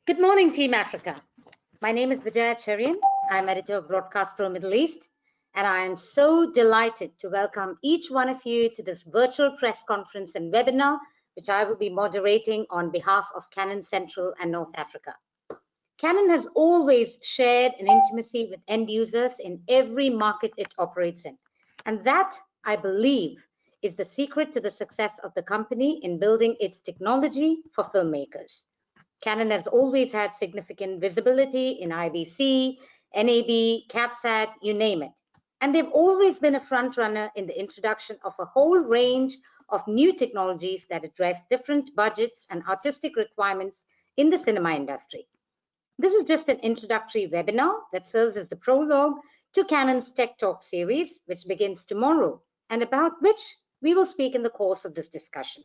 Good morning, Team Africa. My name is Vijaya Cherian. I'm editor of Broadcast Pro Middle East, and I am so delighted to welcome each one of you to this virtual press conference and webinar, which I will be moderating on behalf of Canon Central and North Africa. Canon has always shared an intimacy with end users in every market it operates in, and that, I believe, is the secret to the success of the company in building its technology for filmmakers. Canon has always had significant visibility in IBC, NAB, CapSat, you name it. And they've always been a front runner in the introduction of a whole range of new technologies that address different budgets and artistic requirements in the cinema industry. This is just an introductory webinar that serves as the prologue to Canon's Tech Talk series, which begins tomorrow, and about which we will speak in the course of this discussion.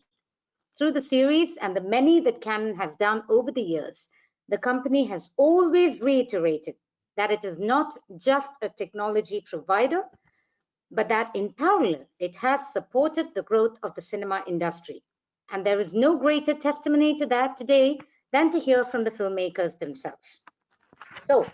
Through the series and the many that Canon has done over the years, the company has always reiterated that it is not just a technology provider, but that in parallel, it has supported the growth of the cinema industry. And there is no greater testimony to that today than to hear from the filmmakers themselves. So,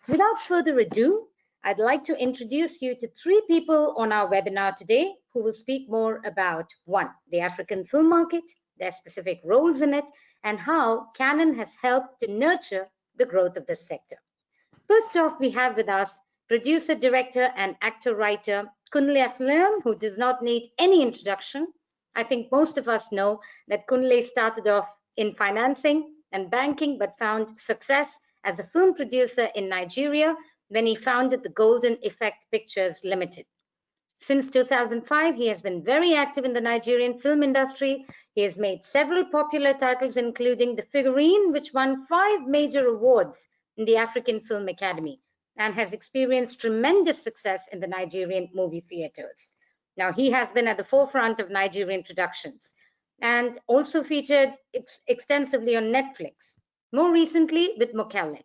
without further ado, I'd like to introduce you to three people on our webinar today who will speak more about, one, the African film market, their specific roles in it, and how Canon has helped to nurture the growth of this sector. First off, we have with us producer, director, and actor-writer Kunle Aflem, who does not need any introduction. I think most of us know that Kunle started off in financing and banking, but found success as a film producer in Nigeria when he founded the Golden Effect Pictures Limited. Since 2005, he has been very active in the Nigerian film industry. He has made several popular titles, including The Figurine, which won 5 major awards in the African Film Academy, and has experienced tremendous success in the Nigerian movie theaters. Now, he has been at the forefront of Nigerian productions and also featured extensively on Netflix, more recently with Mokelek.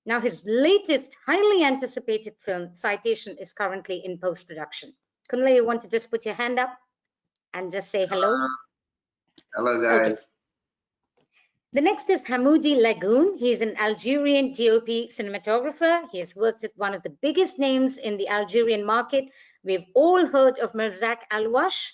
Now, his latest highly anticipated film, Citation, is currently in post-production. Kunle, you want to just put your hand up and just say hello? Hello, guys. Okay. The next is Hamoudi Lagoon. He is an Algerian DOP cinematographer. He has worked with one of the biggest names in the Algerian market. We've all heard of Merzak Alouache.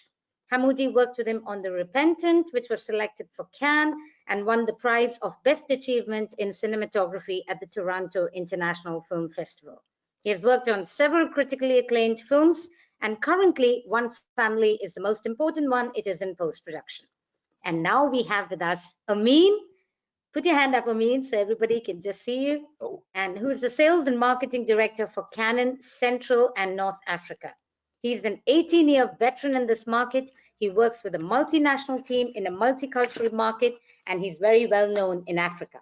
Hamoudi worked with him on The Repentant, which was selected for Cannes and won the prize of Best Achievement in Cinematography at the Toronto International Film Festival. He has worked on several critically acclaimed films, and currently, One Family is the most important one. It is in post-production. And now we have with us Amin. Put your hand up, Amin, so everybody can just see you. Oh. And who is the Sales and Marketing Director for Canon Central and North Africa. He's an 18-year veteran in this market. He works with a multinational team in a multicultural market, and he's very well known in Africa.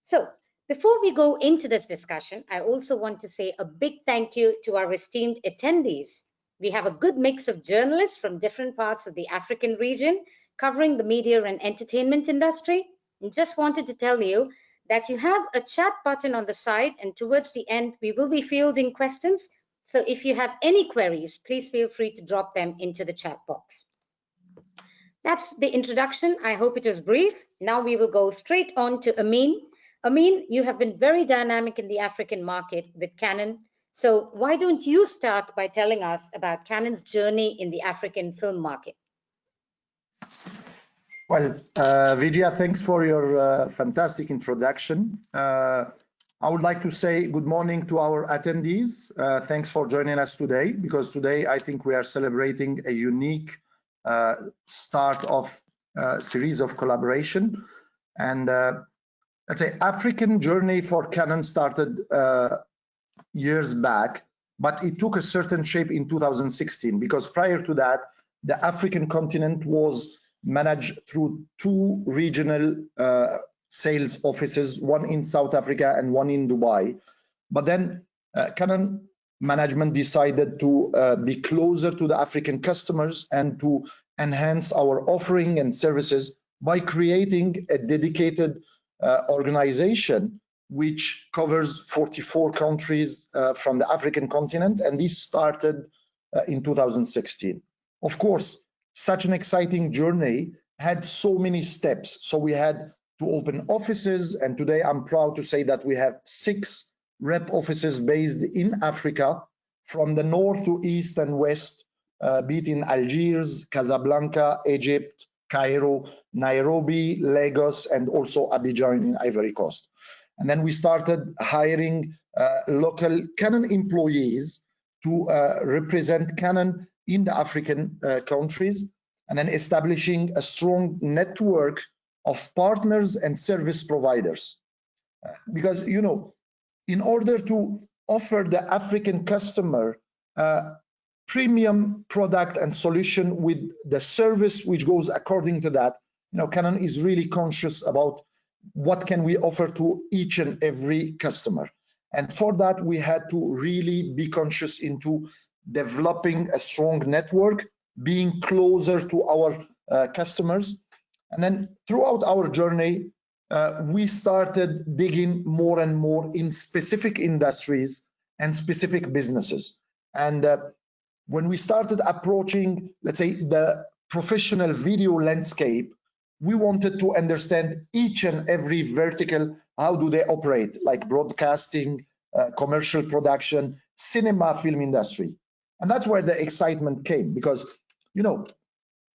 So, before we go into this discussion, I also want to say a big thank you to our esteemed attendees. We have a good mix of journalists from different parts of the African region covering the media and entertainment industry. And just wanted to tell you that you have a chat button on the side, and towards the end, we will be fielding questions. So if you have any queries, please feel free to drop them into the chat box. That's the introduction. I hope it was brief. Now we will go straight on to Amin. Amin, you have been very dynamic in the African market with Canon. So why don't you start by telling us about Canon's journey in the African film market? Well, Vijaya, thanks for your fantastic introduction. I would like to say good morning to our attendees. Thanks for joining us today, because today I think we are celebrating a unique start of a series of collaboration. And let's say African journey for Canon started years back, but it took a certain shape in 2016, because prior to that, the African continent was managed through 2 regional sales offices, one in South Africa and one in Dubai. But then Canon management decided to be closer to the African customers and to enhance our offering and services by creating a dedicated organization which covers 44 countries from the African continent, and this started in 2016. Of course, such an exciting journey had so many steps. So we had to open offices. And today I'm proud to say that we have 6 rep offices based in Africa, from the north to east and west, be it in Algiers, Casablanca, Egypt, Cairo, Nairobi, Lagos, and also Abidjan in Ivory Coast. And then we started hiring local Canon employees to represent Canon in the African countries, and then establishing a strong network of partners and service providers. Because, you know, in order to offer the African customer premium product and solution with the service which goes according to that, you know, Canon is really conscious about what can we offer to each and every customer. And for that, we had to really be conscious into developing a strong network, being closer to our customers. And then throughout our journey, we started digging more and more in specific industries and specific businesses. And when we started approaching, let's say, the professional video landscape, we wanted to understand each and every vertical. How do they operate, like broadcasting, commercial production, cinema, film industry? And that's where the excitement came, because, you know,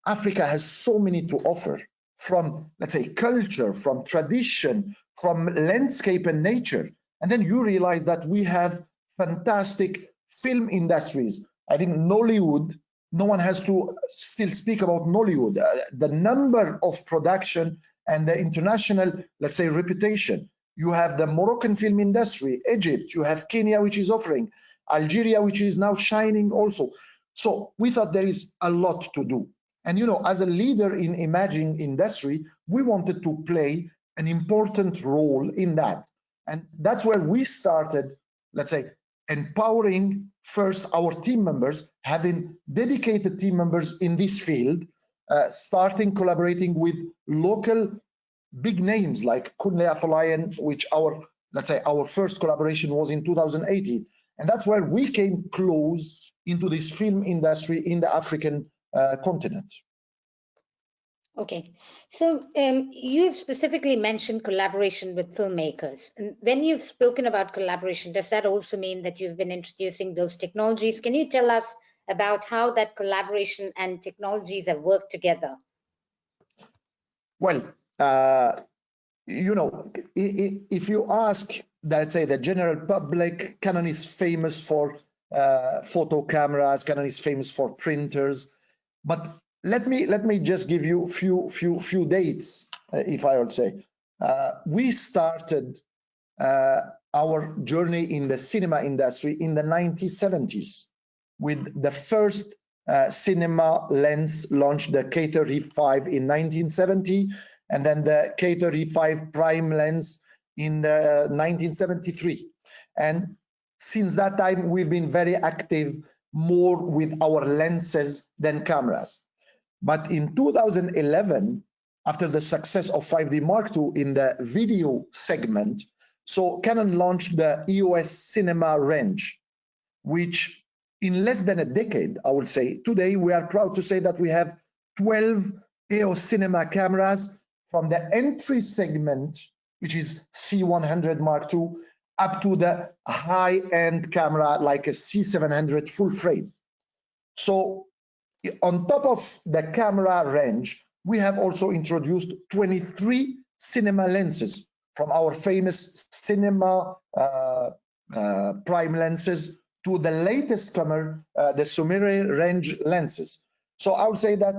Africa has so many to offer, from, let's say, culture, from tradition, from landscape and nature. And then you realize that we have fantastic film industries. I think Nollywood, no one has to still speak about Nollywood. The number of production and the international, let's say, reputation. You have the Moroccan film industry, Egypt, you have Kenya, which is offering, Algeria, which is now shining also. So we thought there is a lot to do. And, you know, as a leader in imaging industry, we wanted to play an important role in that. And that's where we started, let's say, empowering first our team members, having dedicated team members in this field, starting collaborating with local big names like Kunle Afolayan, which let's say our first collaboration was in 2018. And that's where we came close into this film industry in the African continent. Okay, so you've specifically mentioned collaboration with filmmakers. And when you've spoken about collaboration, does that also mean that you've been introducing those technologies? Can you tell us about how that collaboration and technologies have worked together? Well, you know, if you ask, let's say, the general public, Canon is famous for photo cameras, Canon is famous for printers, but let me just give you few dates, if I would say. We started our journey in the cinema industry in the 1970s with the first cinema lens launched, the K35 in 1970, and then the K35 prime lens in 1973. And since that time, we've been very active, more with our lenses than cameras. But in 2011, after the success of 5D Mark II in the video segment, so Canon launched the EOS Cinema range, which in less than a decade, I would say, today we are proud to say that we have 12 EOS Cinema cameras, from the entry segment, which is C100 Mark II, up to the high-end camera like a C700 full frame. So on top of the camera range, we have also introduced 23 cinema lenses, from our famous cinema prime lenses to the latest comer, the Sumire range lenses. So I would say that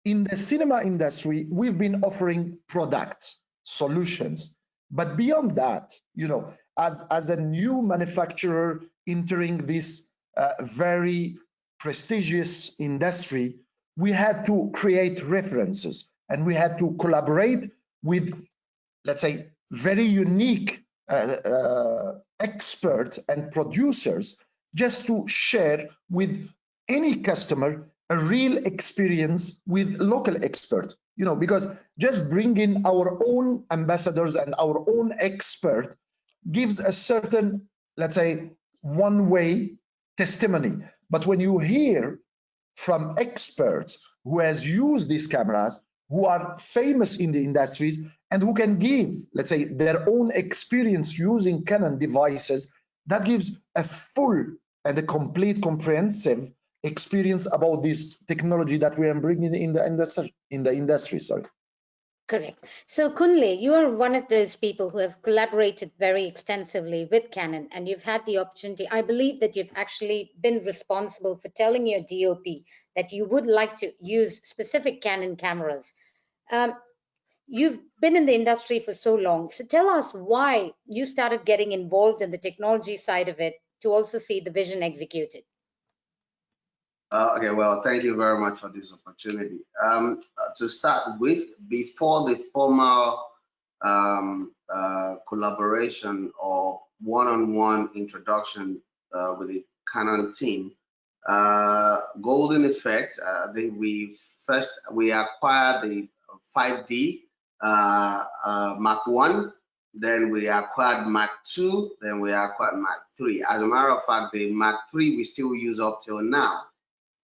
in the cinema industry, we've been offering products, solutions, but beyond that, you know, as a new manufacturer entering this very prestigious industry, we had to create references, and we had to collaborate with, let's say, very unique experts and producers, just to share with any customer a real experience with local experts. You know, because just bringing our own ambassadors and our own expert gives a certain, let's say, one-way testimony. But when you hear from experts who has used these cameras, who are famous in the industries and who can give, let's say, their own experience using Canon devices. That gives a full and a complete comprehensive experience about this technology that we are bringing in the industry. Sorry. Correct. So Kunle, you are one of those people who have collaborated very extensively with Canon, and you've had the opportunity. I believe that you've actually been responsible for telling your DOP that you would like to use specific Canon cameras. You've been in the industry for so long, so tell us why you started getting involved in the technology side of it to also see the vision executed. Okay, well, thank you very much for this opportunity. To start with, before the formal collaboration or one-on-one introduction with the Canon team, Golden Effect, I think we acquired the 5D Mark 1, then we acquired Mark 2, then we acquired Mark 3. As a matter of fact, the Mark 3 we still use up till now.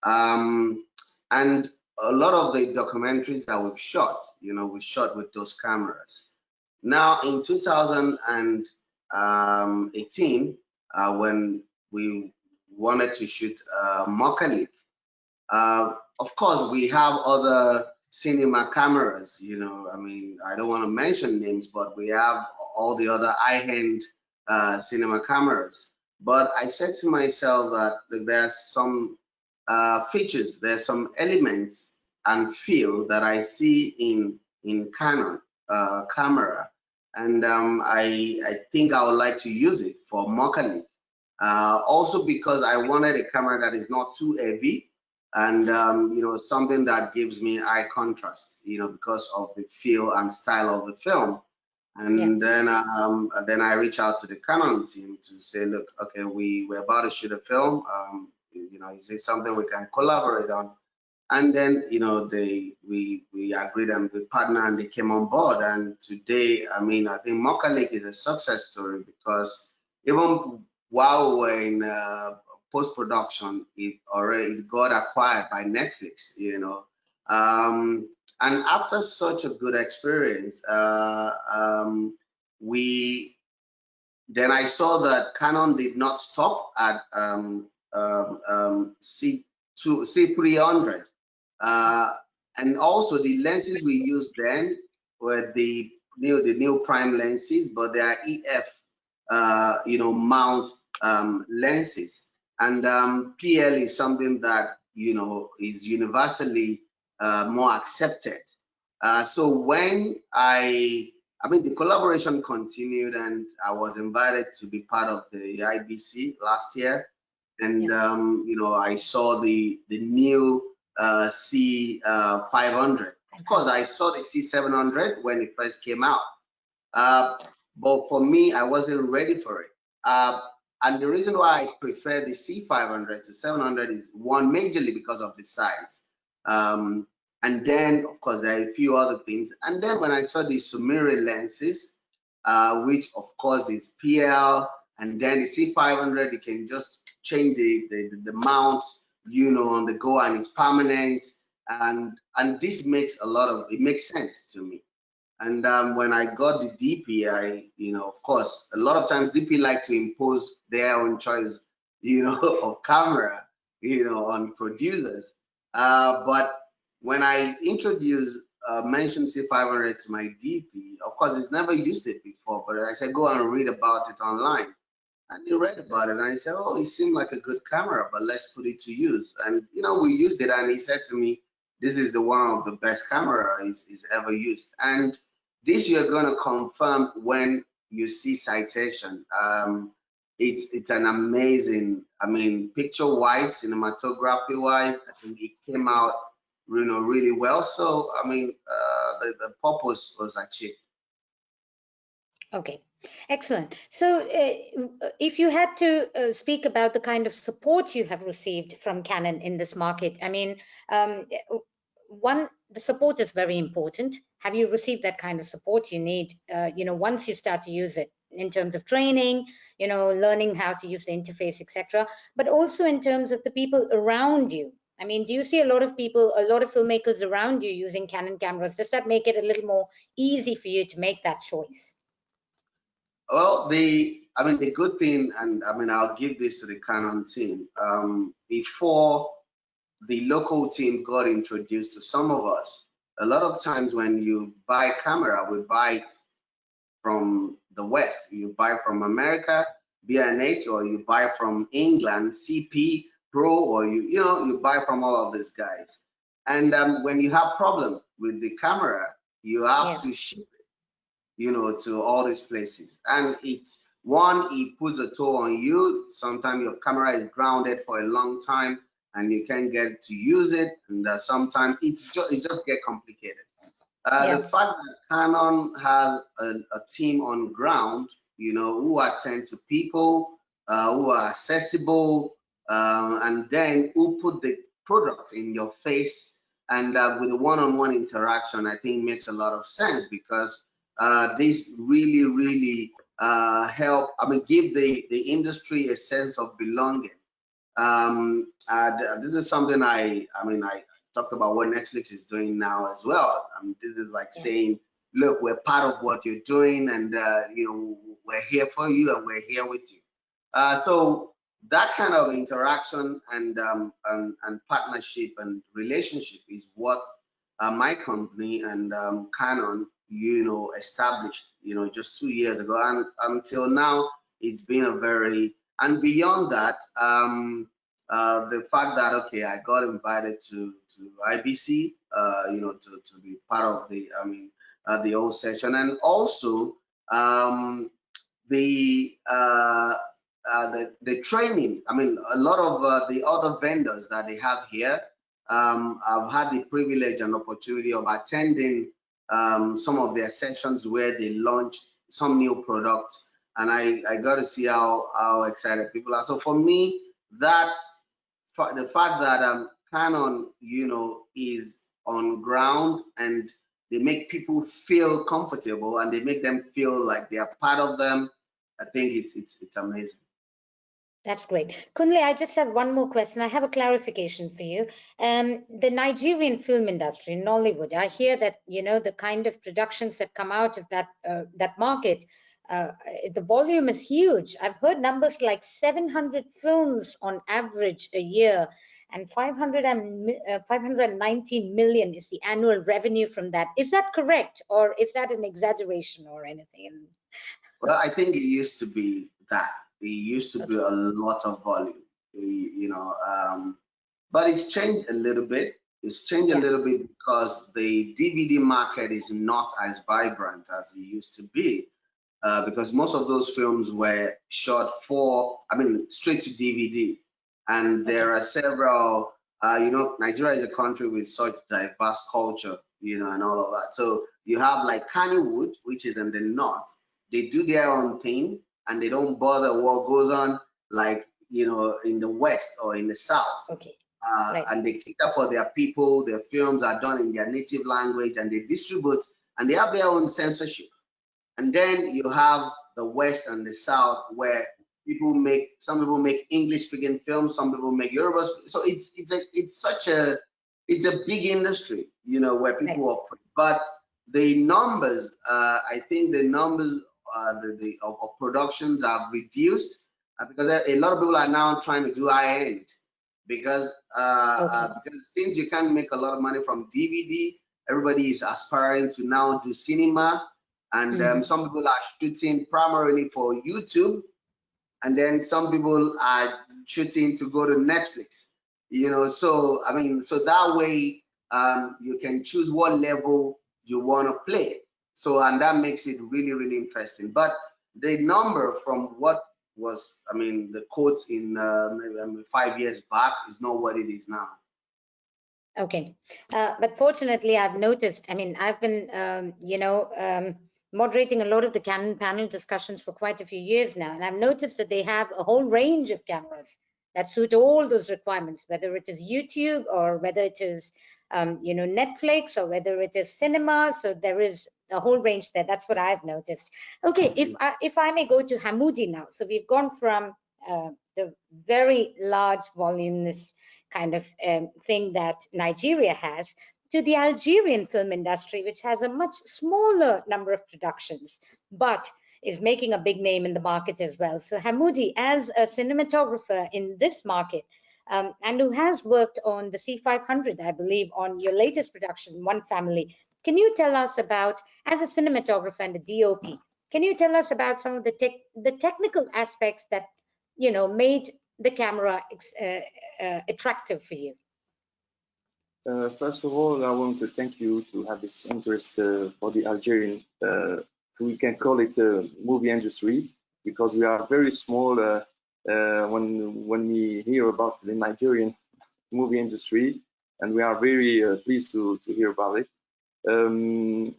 And a lot of the documentaries that we've shot, we shot with those cameras. Now in 2018, when we wanted to shoot Mokalik, of course we have other cinema cameras, I mean, I don't want to mention names, but we have all the other high-end cinema cameras. But I said to myself that there's some features, there's some elements and feel that I see in Canon camera, and I think I would like to use it for Mokalik. Also because I wanted a camera that is not too heavy, and something that gives me eye contrast, because of the feel and style of the film. And then I reach out to the Canon team to say, look, okay, we're about to shoot a film. Is it something we can collaborate on? And then, we agreed and we partnered and they came on board. And today, I mean, I think Mokalik is a success story because even while we were in post-production, it got acquired by Netflix, and after such a good experience, then I saw that Canon did not stop at C300, and also the lenses we used then were the new prime lenses, but they are EF mount lenses, and PL is something that is universally more accepted. So when I mean, the collaboration continued, and I was invited to be part of the IBC last year, and I saw the new C500. Of course, I saw the C700 when it first came out, but for me, I wasn't ready for it. And the reason why I prefer the C500 to 700 is one, majorly because of the size. And then, of course, there are a few other things. And then when I saw the Sumire lenses, which of course is PL, and then the C500, you can just change the mount, on the go, and it's permanent. And this makes it makes sense to me. And when I got the DP, of course, a lot of times DP like to impose their own choice, of camera, on producers. But when I mentioned C500 to my DP, of course, he's never used it before, but I said, go and read about it online. And he read about it, and I said, oh, it seemed like a good camera, but let's put it to use. And, we used it, and he said to me, this is one of the best camera he's ever used. And this you're going to confirm when you see Citation. It's an amazing, I mean, picture-wise, cinematography-wise, I think it came out really well. So I mean, the purpose was achieved. Okay, excellent. So if you had to speak about the kind of support you have received from Canon in this market, I mean, the support is very important. Have you received that kind of support you need, once you start to use it, in terms of training, learning how to use the interface, etc., but also in terms of the people around you? I mean, do you see a lot of people, a lot of filmmakers around you using Canon cameras? Does that make it a little more easy for you to make that choice? Well, the good thing, and I mean, I'll give this to the Canon team. Before the local team got introduced to some of us, a lot of times when you buy a camera, we buy it from the West. You buy from America, B&H, or you buy from England, CP, Pro, or you buy from all of these guys. And when you have problem with the camera, you have to ship it, to all these places. And it puts a toll on you. Sometimes your camera is grounded for a long time and you can't get to use it. And sometimes it just get complicated. The fact that Canon has a team on ground, who attend to people, who are accessible, and then who put the product in your face, and with the one-on-one interaction, I think makes a lot of sense, because this really, really help. I mean, give the industry a sense of belonging. This is something I talked about what Netflix is doing now as well. I mean, this is like saying, look, we're part of what you're doing, and we're here for you, and we're here with you. So that kind of interaction and partnership and relationship is what my company and Canon, established, just 2 years ago, and until now, it's been a very, and beyond that, the fact that I got invited to IBC, to be part of the whole session, and also the training. I mean, a lot of the other vendors that they have here, I've had the privilege and opportunity of attending some of their sessions where they launched some new products, and I got to see how excited people are. So for me, that's the fact that Canon, is on ground, and they make people feel comfortable, and they make them feel like they are part of them. I think it's amazing. That's great. Kunle, I just have one more question. I have a clarification for you. The Nigerian film industry, Nollywood, I hear that, the kind of productions that come out of that market, the volume is huge. I've heard numbers like 700 films on average a year, and 590 million is the annual revenue from that. Is that correct, or is that an exaggeration or anything? Well, I think it used to be that. It used to be a lot of volume, but it's changed a little bit. It's changed a little bit because the DVD market is not as vibrant as it used to be, because most of those films were shot straight to DVD, and there are several. Nigeria is a country with such diverse culture, and all of that. So you have like Kannywood, which is in the north. They do their own thing, and they don't bother what goes on, like, in the West or in the South. And they cater for their people. Their films are done in their native language, and they distribute, and they have their own censorship. And then you have the West and the South, where some people make English-speaking films, some people make Yoruba. So it's a big industry, where people operate. But the numbers, I think the numbers of productions have reduced, because a lot of people are now trying to do high end, because since you can't make a lot of money from DVD, everybody is aspiring to now do cinema, and some people are shooting primarily for YouTube, and then some people are shooting to go to Netflix. So that way you can choose what level you want to play. So, and that makes it really, really interesting. But the number from what was, the quotes in 5 years back is not what it is now. Okay, but fortunately, I've noticed. I've been, moderating a lot of the Canon panel discussions for quite a few years now, and I've noticed that they have a whole range of cameras that suit all those requirements, whether it is YouTube or whether it is, Netflix, or whether it is cinema. So there is a whole range there. That's what I've noticed. Okay, if I may go to Hamoudi now. So we've gone from the very large voluminous kind of thing that Nigeria has, to the Algerian film industry, which has a much smaller number of productions, but is making a big name in the market as well. So Hamoudi, as a cinematographer in this market, and who has worked on the C500, I believe, on your latest production, One Family, can you tell us about, as a cinematographer and a DOP, can you tell us about some of the technical aspects that, you know, made the camera attractive for you? First of all, I want to thank you to have this interest for the Algerian, we can call it movie industry, because we are very small when we hear about the Nigerian movie industry, and we are very pleased to hear about it. When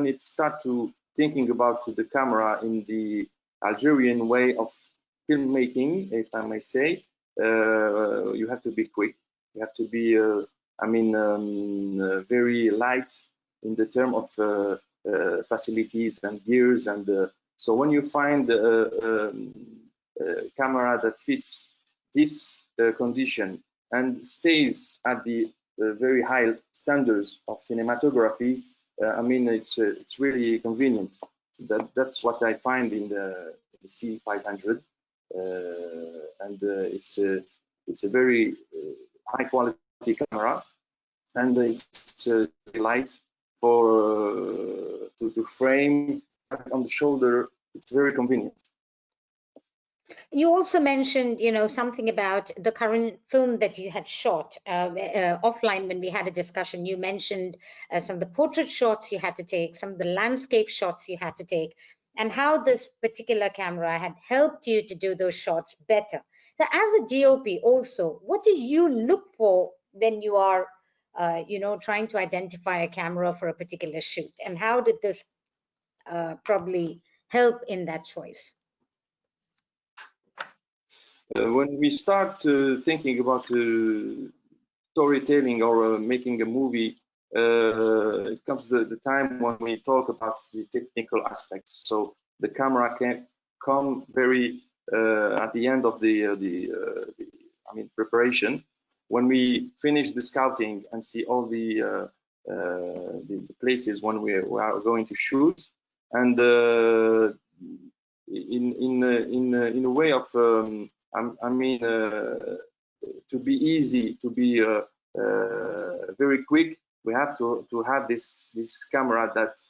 it starts to thinking about the camera in the Algerian way of filmmaking, if I may say, you have to be quick. You have to be, very light in the term of facilities and gears. And so when you find a camera that fits this condition and stays at the very high standards of cinematography, it's really convenient. So that's what I find in the C500, and it's a very high quality camera, and it's light for to frame on the shoulder. It's very convenient. You also mentioned, you know, something about the current film that you had shot offline when we had a discussion. You mentioned some of the portrait shots you had to take, some of the landscape shots you had to take, and how this particular camera had helped you to do those shots better. So as a DOP also, what do you look for when you are, you know, trying to identify a camera for a particular shoot? And how did this probably help in that choice? When we start thinking about storytelling or making a movie, it comes the time when we talk about the technical aspects. So the camera can come very at the end of the preparation. When we finish the scouting and see all the places when we are going to shoot, and in a way of to be easy, to be very quick, we have to have this camera that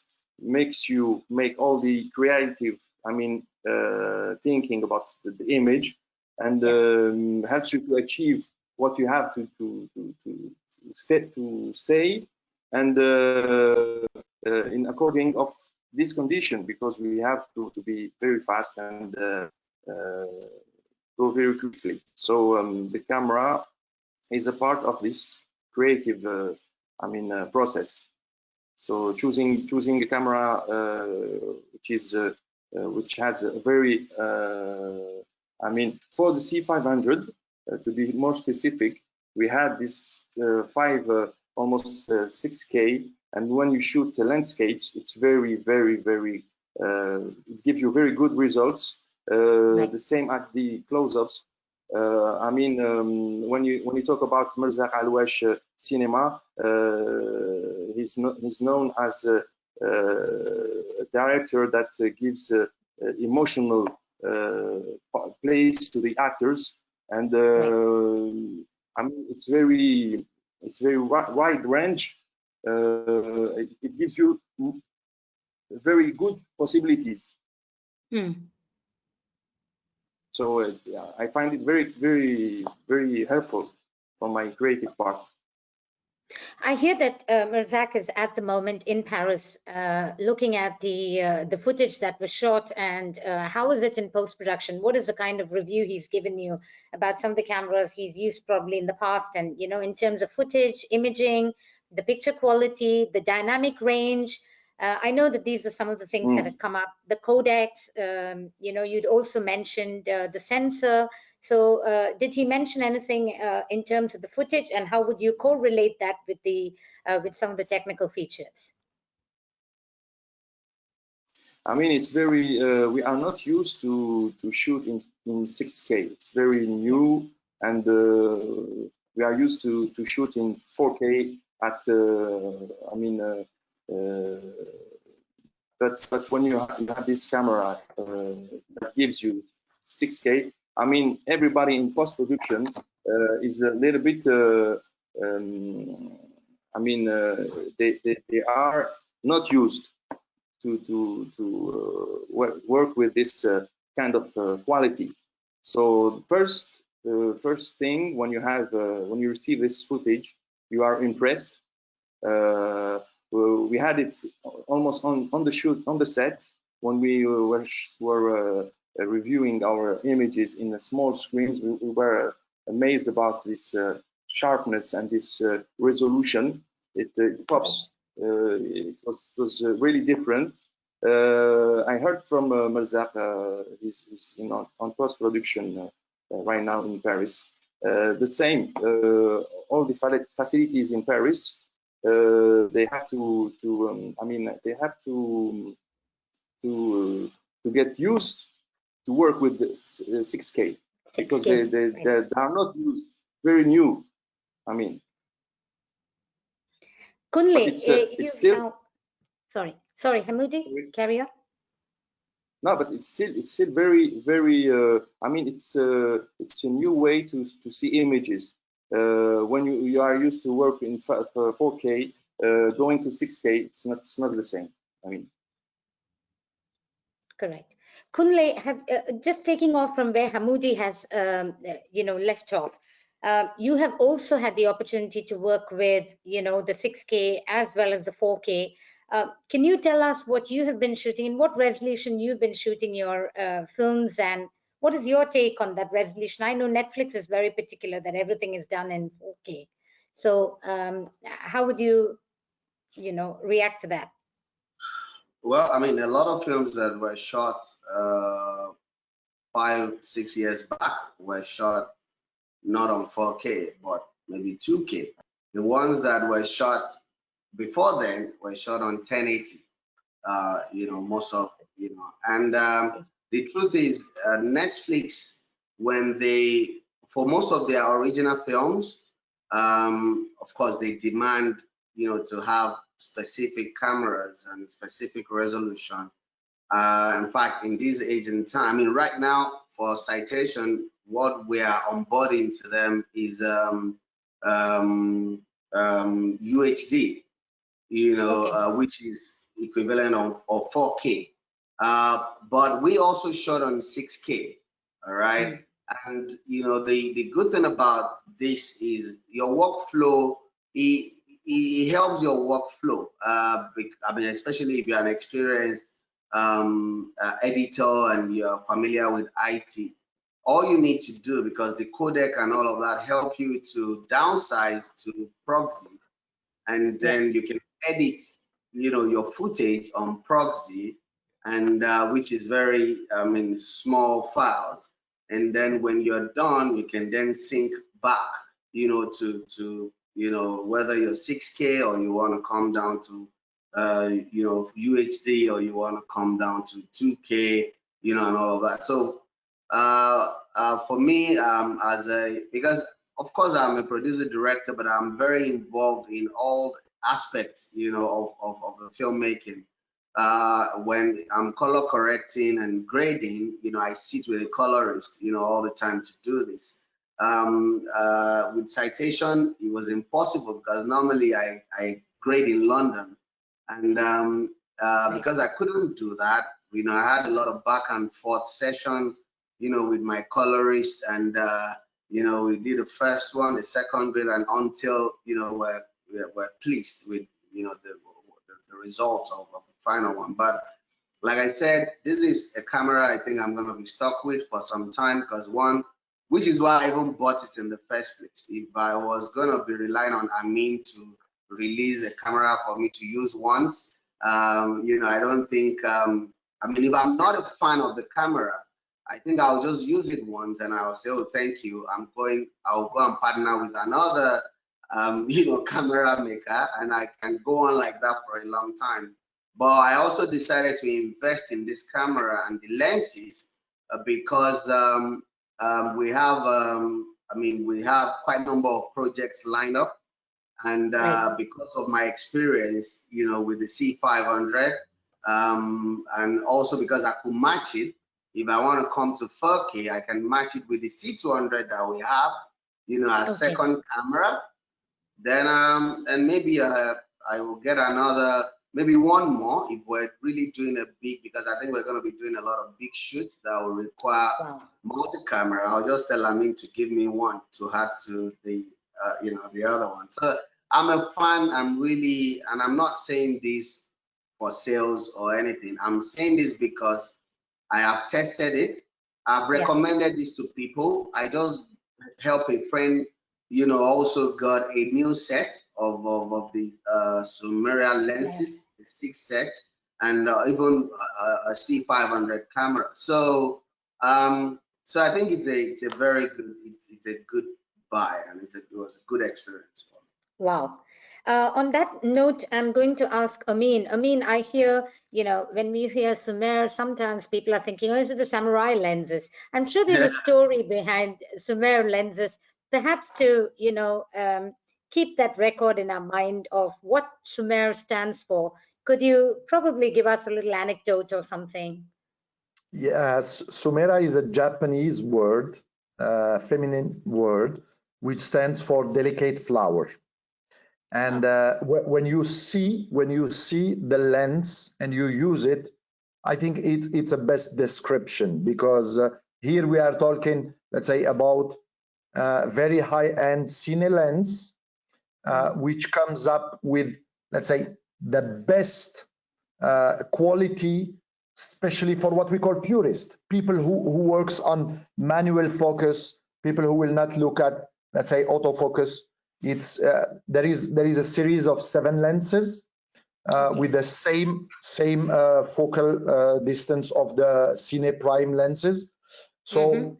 makes you make all the creative, thinking about the image, and helps you to achieve what you have to say, and in according of this condition, because we have to be very fast and go very quickly. So the camera is a part of this creative process. So choosing a camera which has a very for the C500 to be more specific, we had this almost 6K, and when you shoot the landscapes, it's very it gives you very good results. The same at the close-ups. When you talk about Mirzaq Alwash cinema, he's known as a director that gives emotional place to the actors, and it's very wide range. It gives you very good possibilities. So I find it very helpful for my creative part. I hear that Mirzaq is at the moment in Paris, looking at the footage that was shot, and how is it in post-production? What is the kind of review he's given you about some of the cameras he's used probably in the past, and you know, in terms of footage, imaging, the picture quality, the dynamic range? I know that these are some of the things that have come up. The codecs, you know, you'd also mentioned the sensor. So did he mention anything in terms of the footage, and how would you correlate that with with some of the technical features? It's very, we are not used to shoot in 6K. It's very new, and we are used to shoot in 4K at but when you have this camera that gives you 6K, I mean, everybody in post-production is a little bit, they are not used to work with this kind of quality. So first thing, when you receive this footage, you are impressed. We had it almost on the shoot, on the set, when we were reviewing our images in the small screens. We were amazed about this sharpness and this resolution. It pops. It was really different. I heard from Merzak, he's on post-production right now in Paris. The same, all the facilities in Paris, they have they have to get used to work with the 6K, because they are not used, very new. I mean, Kunle, it's still. Sorry, Hamoudi, carry on. No, but it's still very, very. It's a new way to see images. When you are used to work in 4K, going to 6K, it's not the same. I mean, correct. Kunle, just taking off from where Hamoudi has left off. You have also had the opportunity to work with the 6K as well as the 4K. Can you tell us what you have been shooting, in what resolution you've been shooting your films, and what is your take on that resolution? I know Netflix is very particular that everything is done in 4K. So how would you, react to that? Well, I mean, a lot of films that were shot 5-6 years back were shot not on 4K, but maybe 2K. The ones that were shot before then were shot on 1080. Most of, and the truth is, Netflix, when for most of their original films, of course, they demand, to have specific cameras and specific resolution. In fact, in this age and time, I mean, right now for Citation, what we are onboarding to them is UHD, which is equivalent of 4K. But we also shot on 6K, all right? And, the good thing about this is your workflow, it helps your workflow. I mean, especially if you're an experienced editor and you're familiar with IT. All you need to do, because the codec and all of that help you to downsize to proxy, and then you can edit, your footage on proxy, and which is very, small files. And then when you're done, you can then sync back, to whether you're 6K or you want to come down to UHD, or you want to come down to 2K, and all of that. So for me, because of course I'm a producer director, but I'm very involved in all aspects, of the filmmaking. When I'm color correcting and grading, I sit with a colorist, all the time to do this. With Citation, it was impossible because normally I grade in London, and because I couldn't do that, I had a lot of back and forth sessions, with my colorist, and we did the first one, the second grade, and until we're pleased with the result of the final one. But like I said, this is a camera I think I'm going to be stuck with for some time, because which is why I even bought it in the first place. If I was going to be relying on Amin to release a camera for me to use once, I don't think, if I'm not a fan of the camera, I think I'll just use it once and I'll say, oh, thank you. I'll go and partner with another, camera maker, and I can go on like that for a long time. But I also decided to invest in this camera and the lenses because we have I mean, we have quite a number of projects lined up. And Right. because of my experience, you know, with the C500, and also because I could match it, if I want to come to 4K, I can match it with the C200 that we have, you know, as Okay. second camera. Then, and maybe I will get another, maybe one more if we're really doing a big, because I think we're going to be doing a lot of big shoots that will require Wow. multi-camera. I'll just tell Amin to give me one to add to the, you know, the other one. So I'm a fan. I'm really, and I'm not saying this for sales or anything. I'm saying this because I have tested it. I've Yeah. recommended this to people. I just help a friend, you know, also got a new set of the Sumerian Yes. lenses, the 6 set, and even a C500 camera. So so I think it's a very good, it's a good buy, and it was a good experience for me. Wow. On that note, I'm going to ask Amin. Amin, I hear, you know, when we hear Sumer, sometimes people are thinking, oh, is it the samurai lenses? I'm sure there's a story behind Sumer lenses, perhaps to, you know, keep that record in our mind of what Sumer stands for. Could you probably give us a little anecdote or something? Yes, Sumera is a Japanese word, feminine word, which stands for delicate flower. And when you see the lens and you use it, I think it's a best description, because here we are talking, let's say, about very high-end cine lens, which comes up with, let's say, the best quality, especially for what we call purist people who works on manual focus, people who will not look at, let's say, autofocus. It's there is a series of 7 lenses with the same focal distance of the Cine Prime lenses. So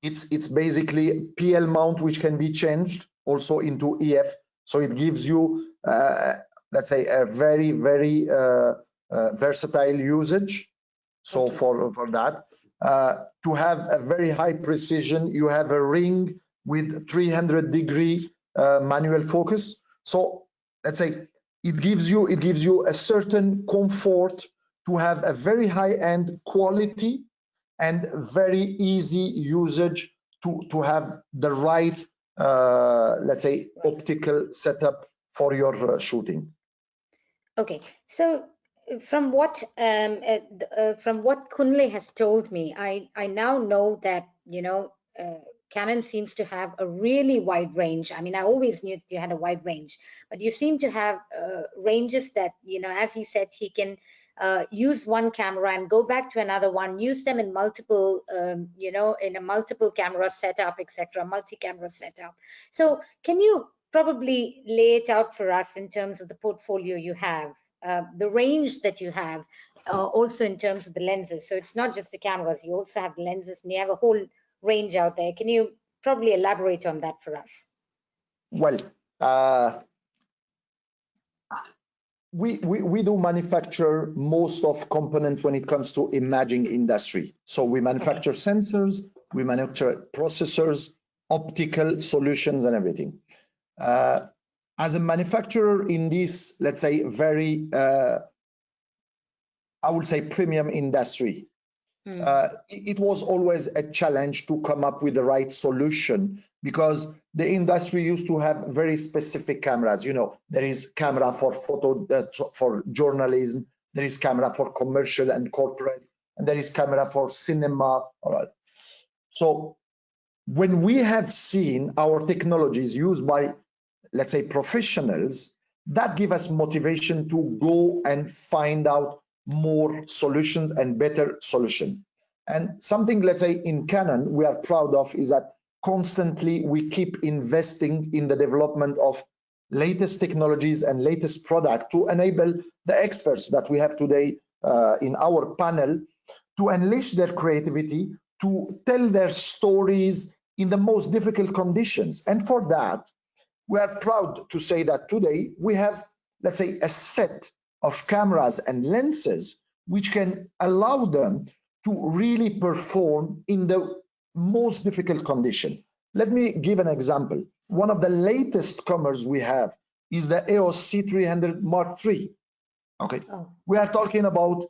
it's basically PL mount, which can be changed also into EF. So it gives you, let's say, a very versatile usage. So for that, to have a very high precision, you have a ring with 300-degree manual focus. So let's say it gives you a certain comfort to have a very high-end quality and very easy usage to have the right, let's say, optical setup for your shooting. Okay, so from what Kunle has told me, I now know that, you know, Canon seems to have a really wide range. I mean, I always knew you had a wide range, but you seem to have ranges that, you know, as he said, he can use one camera and go back to another one, use them in multiple, you know, in a multiple camera setup, etc., multi-camera setup. So can you probably lay it out for us in terms of the portfolio you have, the range that you have, also in terms of the lenses. So it's not just the cameras, you also have the lenses and you have a whole range out there. Can you probably elaborate on that for us? Well, we do manufacture most of components when it comes to imaging industry. So we manufacture sensors, we manufacture processors, optical solutions, and everything. As a manufacturer in this, let's say, very, I would say, premium industry, it was always a challenge to come up with the right solution, because the industry used to have very specific cameras. You know, there is camera for photo, for journalism, there is camera for commercial and corporate, and there is camera for cinema. All right. So when we have seen our technologies used by, let's say, professionals, that give us motivation to go and find out more solutions and better solution. And something, let's say, in Canon we are proud of is that constantly we keep investing in the development of latest technologies and latest product to enable the experts that we have today in our panel to unleash their creativity, to tell their stories in the most difficult conditions. And for that, we are proud to say that today we have, let's say, a set of cameras and lenses which can allow them to really perform in the most difficult condition. Let me give an example. One of the latest comers we have is the EOS C300 Mark III. Okay, we are talking about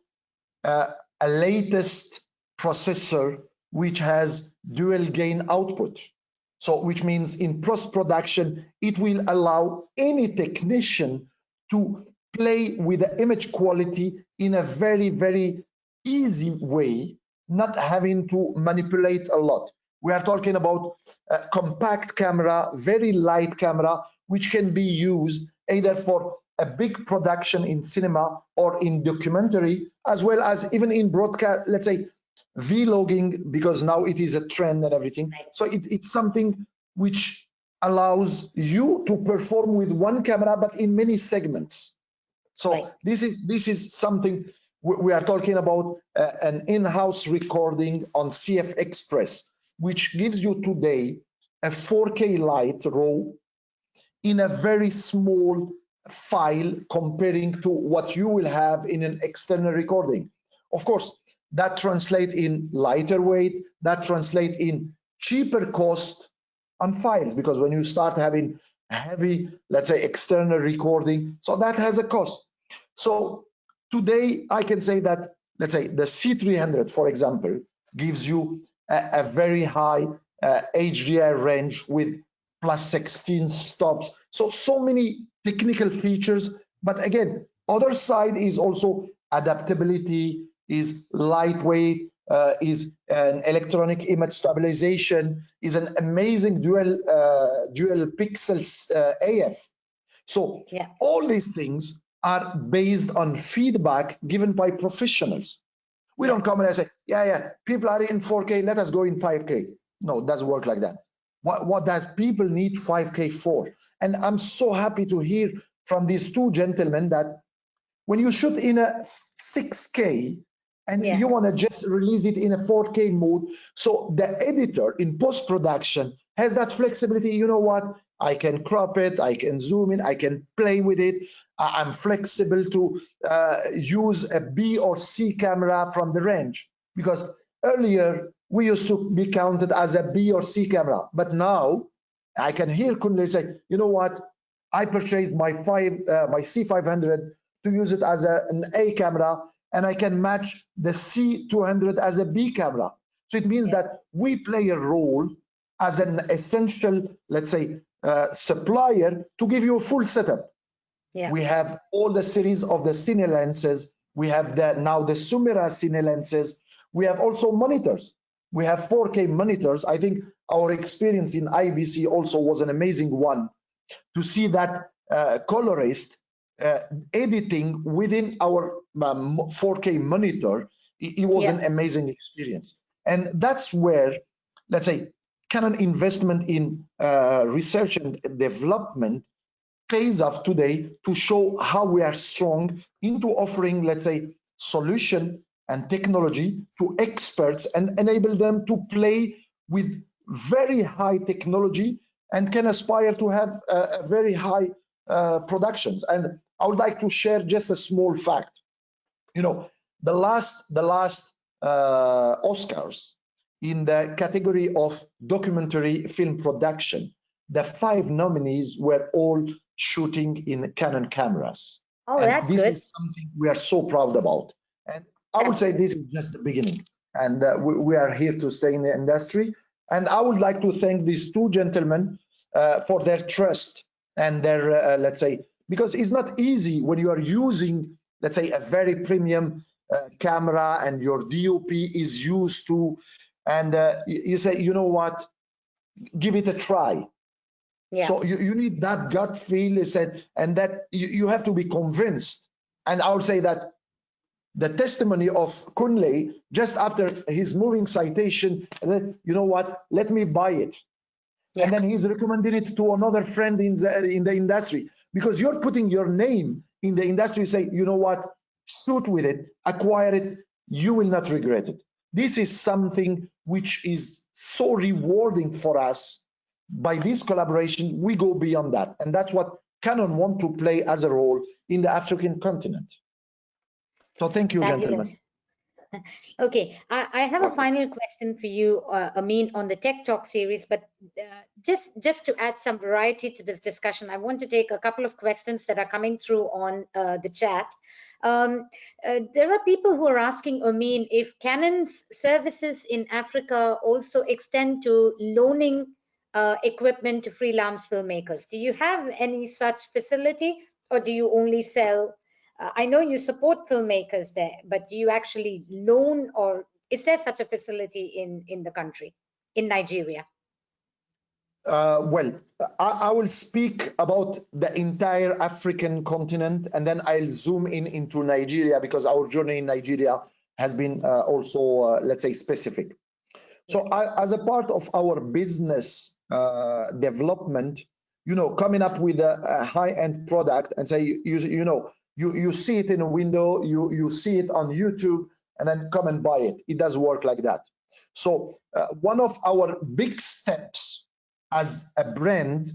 a latest processor which has dual gain output. So which means in post-production, it will allow any technician to play with the image quality in a very, very easy way, not having to manipulate a lot. We are talking about a compact camera, very light camera, which can be used either for a big production in cinema or in documentary, as well as even in broadcast, let's say vlogging, because now it is a trend and everything. So it's something which allows you to perform with one camera, but in many segments. So this is something we are talking about, an in-house recording on CF Express, which gives you today a 4K light raw in a very small file comparing to what you will have in an external recording. Of course, that translates in lighter weight, that translates in cheaper cost on files, because when you start having heavy, let's say, external recording, so that has a cost. So today I can say that, let's say, the C300, for example, gives you a very high HDR range with +16 stops. So many technical features, but again, other side is also adaptability, is lightweight, is an electronic image stabilization, is an amazing dual pixels AF. So all these things are based on feedback given by professionals. We don't come and say, yeah, people are in 4K, let us go in 5K. No, it doesn't work like that. What does people need 5K for? And I'm so happy to hear from these two gentlemen that when you shoot in a 6K and you want to just release it in a 4K mode, so the editor in post-production has that flexibility. You know what? I can crop it, I can zoom in, I can play with it. I'm flexible to use a B or C camera from the range, because earlier we used to be counted as a B or C camera, but now I can hear Kunle say, you know what? I purchased my C500 to use it as an A camera, and I can match the C200 as a B camera. So it means that we play a role as an essential, let's say, supplier to give you a full setup. We have all the series of the Cine lenses. We have now the Sumira Cine lenses. We have also monitors. We have 4K monitors. I think our experience in IBC also was an amazing one, to see that colorist editing within our 4K monitor. It was an amazing experience. And that's where, let's say, Canon investment in research and development pays off today to show how we are strong into offering, let's say, solution and technology to experts and enable them to play with very high technology and can aspire to have a very high productions. And I would like to share just a small fact. You know, the last Oscars, in the category of documentary film production, the 5 nominees were all shooting in Canon cameras. Oh, and that's this good. is something we are so proud about. And I would say this is just the beginning. And we are here to stay in the industry. And I would like to thank these two gentlemen for their trust and their, let's say, because it's not easy when you are using, let's say, a very premium camera and your DOP is used to, and you say, you know what, give it a try. So you need that gut feel, and that you have to be convinced. And I would say that the testimony of Kunle just after his moving citation, that, you know what, let me buy it. And then he's recommending it to another friend in the industry, because you're putting your name in the industry, say, you know what, shoot with it, acquire it, you will not regret it. This is something which is so rewarding for us. By this collaboration, we go beyond that. And that's what Canon want to play as a role in the African continent. So thank you, Fabulous. gentlemen. Okay, I have a final question for you, Amin, on the Tech Talk series, but just to add some variety to this discussion, I want to take a couple of questions that are coming through on the chat. There are people who are asking Amin if Canon's services in Africa also extend to loaning equipment to freelance filmmakers. Do you have any such facility, or do you only sell? I know you support filmmakers there, but do you actually loan, or is there such a facility in the country, in Nigeria? Well, I will speak about the entire African continent, and then I'll zoom in into Nigeria because our journey in Nigeria has been also, let's say, specific. So as a part of our business development, you know, coming up with a high-end product and say, you see it in a window, you see it on YouTube, and then come and buy it. It does work like that. So one of our big steps as a brand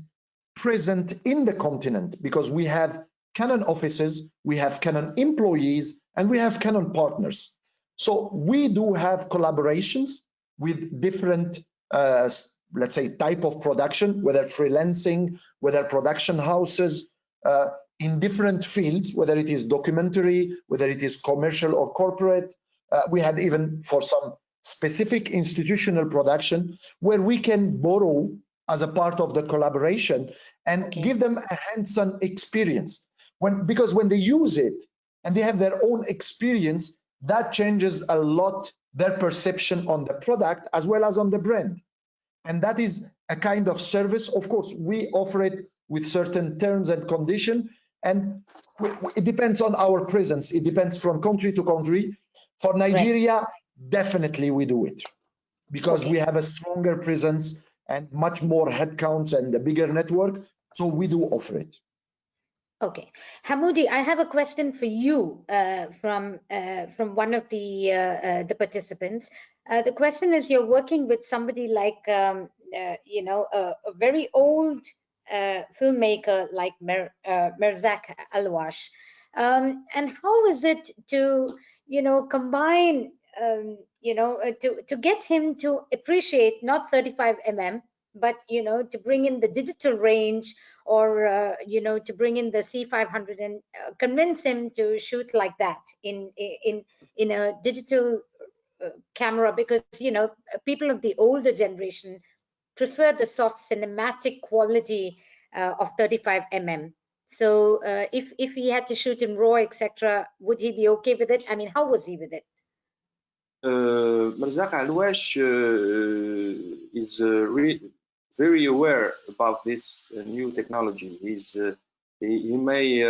present in the continent, because we have Canon offices, we have Canon employees, and we have Canon partners. So we do have collaborations with different, let's say, type of production, whether freelancing, whether production houses, in different fields, whether it is documentary, whether it is commercial or corporate. We had even for some specific institutional production where we can borrow as a part of the collaboration and give them a hands-on experience. Because when they use it and they have their own experience, that changes a lot their perception on the product as well as on the brand. And that is a kind of service. Of course, we offer it with certain terms and conditions, and it depends on our presence. It depends from country to country. For Nigeria, definitely we do it because we have a stronger presence and much more headcounts and a bigger network. So we do offer it. Okay, Hamoudi, I have a question for you from one of the participants. The question is, you're working with somebody like you know, a very old filmmaker like Mirzak Alwash, and how is it to, you know, combine, you know, to get him to appreciate not 35 mm, but, you know, to bring in the digital range, or you know, to bring in the C500 and convince him to shoot like that in a digital camera, because, you know, people of the older generation prefer the soft cinematic quality of 35 mm. So if he had to shoot in RAW, etc., would he be okay with it? I mean, how was he with it? Mirzak Alwash is very aware about this new technology. He may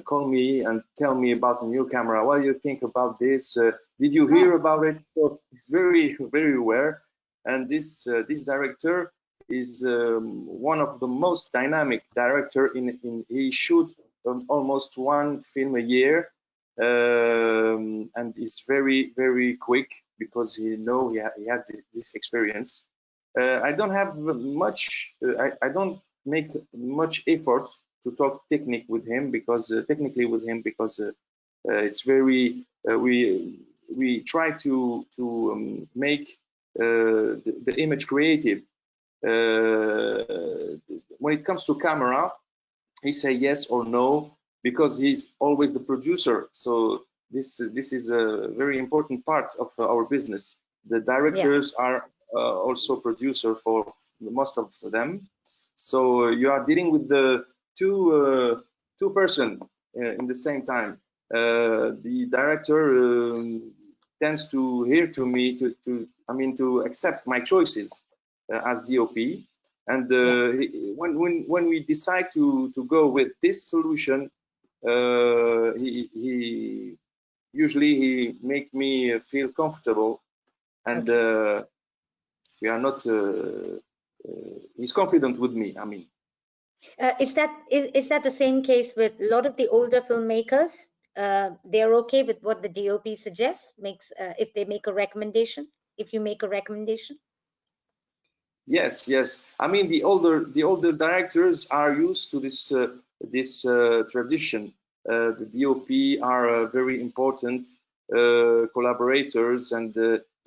call me and tell me about the new camera. What do you think about this? Did you hear about it? So he's very aware. And this director is one of the most dynamic director he shoot almost one film a year. And is very quick because he has this experience. I don't have much. I don't make much effort to talk technically with him because it's very. We try to make the image creative. When it comes to camera, he say yes or no, because he's always the producer. So this is a very important part of our business. The directors are also producer for most of them. So you are dealing with the two person in the same time. The director tends to hear to me to accept my choices as DOP. And when we decide to go with this solution, he usually make me feel comfortable, and we are not. He's confident with me. I mean, is that the same case with a lot of the older filmmakers? They're okay with what the DOP suggests, if they make a recommendation. If you make a recommendation. Yes. I mean, the older directors are used to this tradition. The DOP are very important. collaborators, and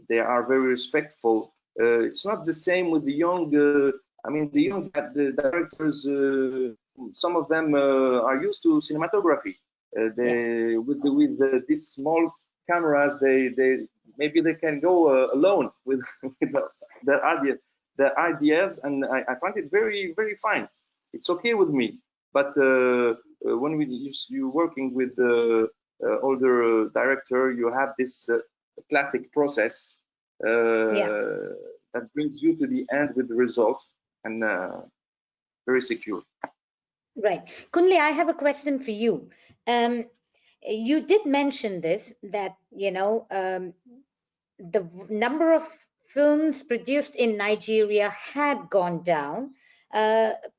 they are very respectful. It's not the same with the young. I mean, the young the directors. Some of them are used to cinematography. They with these small cameras, they maybe they can go alone with with their ideas, and I find it very fine. It's okay with me. But when you're working with the older director, you have this classic process that brings you to the end with the result, and very secure. Right. Kunle, I have a question for you. You did mention this, that, you know, the number of films produced in Nigeria had gone down.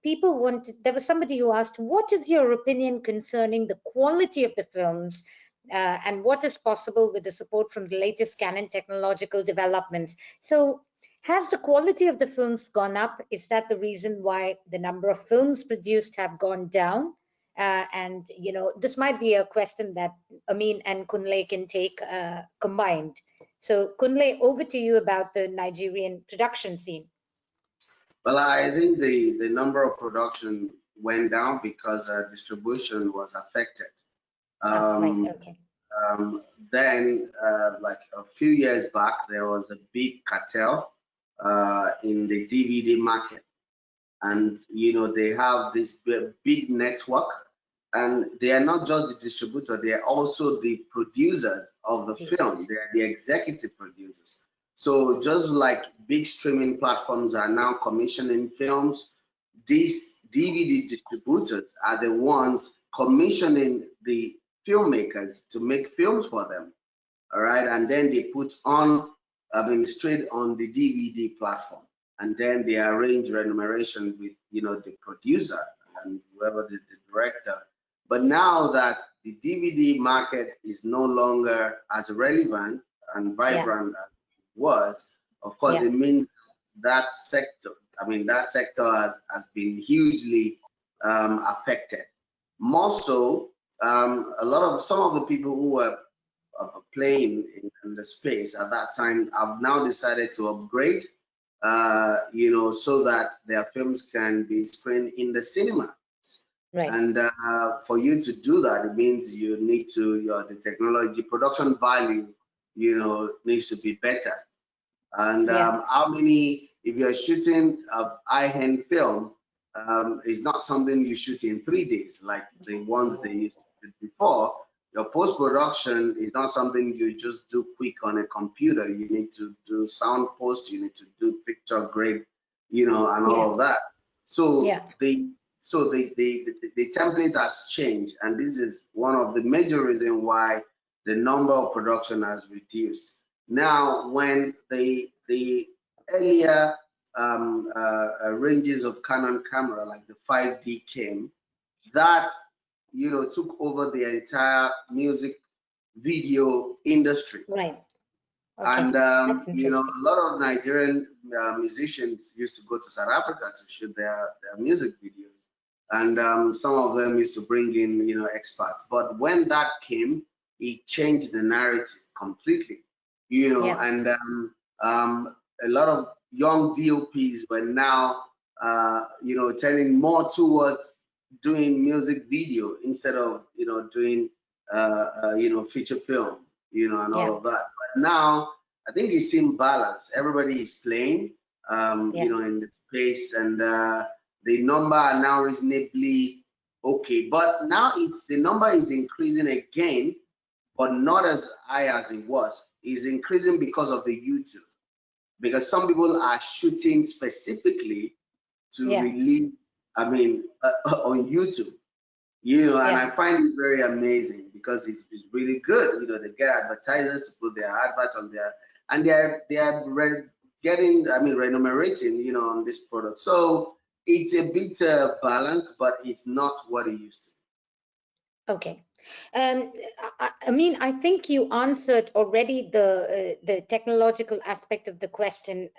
People wanted, there was somebody who asked, what is your opinion concerning the quality of the films and what is possible with the support from the latest Canon technological developments? So has the quality of the films gone up? Is that the reason why the number of films produced have gone down? And, you know, this might be a question that Amin and Kunle can take combined. So Kunle, over to you about the Nigerian production scene. Well, I think the number of production went down because distribution was affected. Right, okay. Then, like a few years back, there was a big cartel in the DVD market, and you know they have this big network, and they are not just the distributor; they are also the producers of the film. They are the executive producers. So just like big streaming platforms are now commissioning films, these DVD distributors are the ones commissioning the filmmakers to make films for them. All right, and then they put on, I mean, straight on the DVD platform, and then they arrange remuneration with, you know, the producer and whoever the director. But now that the DVD market is no longer as relevant and vibrant as it was, of course, it means that sector, I mean, that sector has been hugely affected. More so, some of the people who were playing in the space at that time have now decided to upgrade, you know, so that their films can be screened in the cinema. Right. And for you to do that, it means you need to, the technology production value, you know, needs to be better. And how many, if you're shooting a high-end film, it's not something you shoot in 3 days like the ones they used to do before. Your post-production is not something you just do quick on a computer. You need to do sound post, you need to do picture grade, you know, and all of that. So the template has changed, and this is one of the major reasons why the number of production has reduced. Now, when the earlier ranges of Canon camera, like the 5D came, that, you know, took over the entire music video industry. Right. Okay. And you know, a lot of Nigerian musicians used to go to South Africa to shoot their music videos, and some of them used to bring in, you know, expats. But when that came, it changed the narrative completely, you know, and a lot of young DOPs were now, you know, turning more towards doing music video instead of, you know, doing, you know, feature film, you know, and all of that. But now I think it's in balance. Everybody is playing, you know, in the space, and the number are now reasonably okay. But now the number is increasing again, but not as high as it was. It's increasing because of the YouTube, because some people are shooting specifically to release, I mean, on YouTube, you know, and I find this very amazing because it's really good. You know, they get advertisers to put their adverts on there, and they are getting, I mean, remunerating, you know, on this product. So it's a bit balanced, but it's not what it used to be. Okay. I mean, I think you answered already the technological aspect of the question,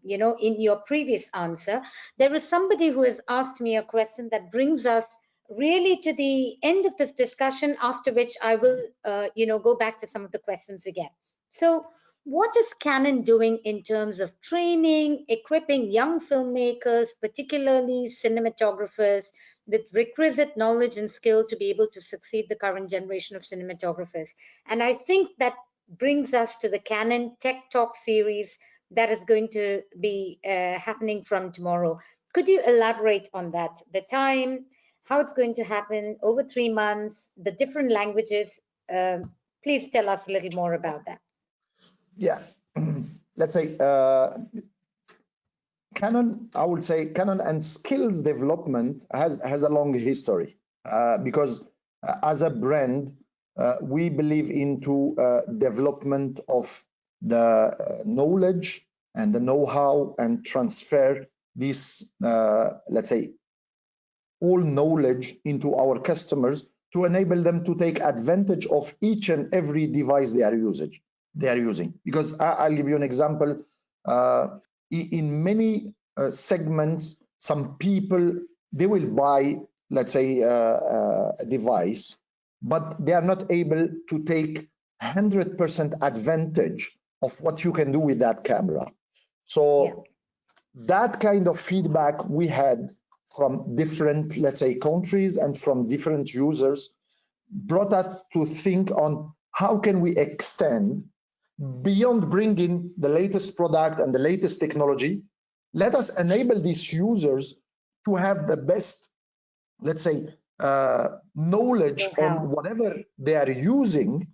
you know, in your previous answer. There is somebody who has asked me a question that brings us really to the end of this discussion, after which I will, go back to some of the questions again. So what is Canon doing in terms of training, equipping young filmmakers, particularly cinematographers, with requisite knowledge and skill to be able to succeed the current generation of cinematographers? And I think that brings us to the Canon Tech Talk series that is going to be happening from tomorrow. Could you elaborate on that? The time, how it's going to happen over 3 months, the different languages. Please tell us a little more about that. Yeah, let's say Canon, I would say Canon and skills development has a long history because as a brand, we believe into development of the knowledge and the know-how and transfer this, let's say, all knowledge into our customers to enable them to take advantage of each and every device they are using. Because I'll give you an example. In many segments, some people, they will buy, let's say, a device, but they are not able to take 100% advantage of what you can do with that camera. So that kind of feedback we had from different, let's say, countries and from different users brought us to think on how can we extend beyond bringing the latest product and the latest technology. Let us enable these users to have the best, let's say, knowledge on whatever they are using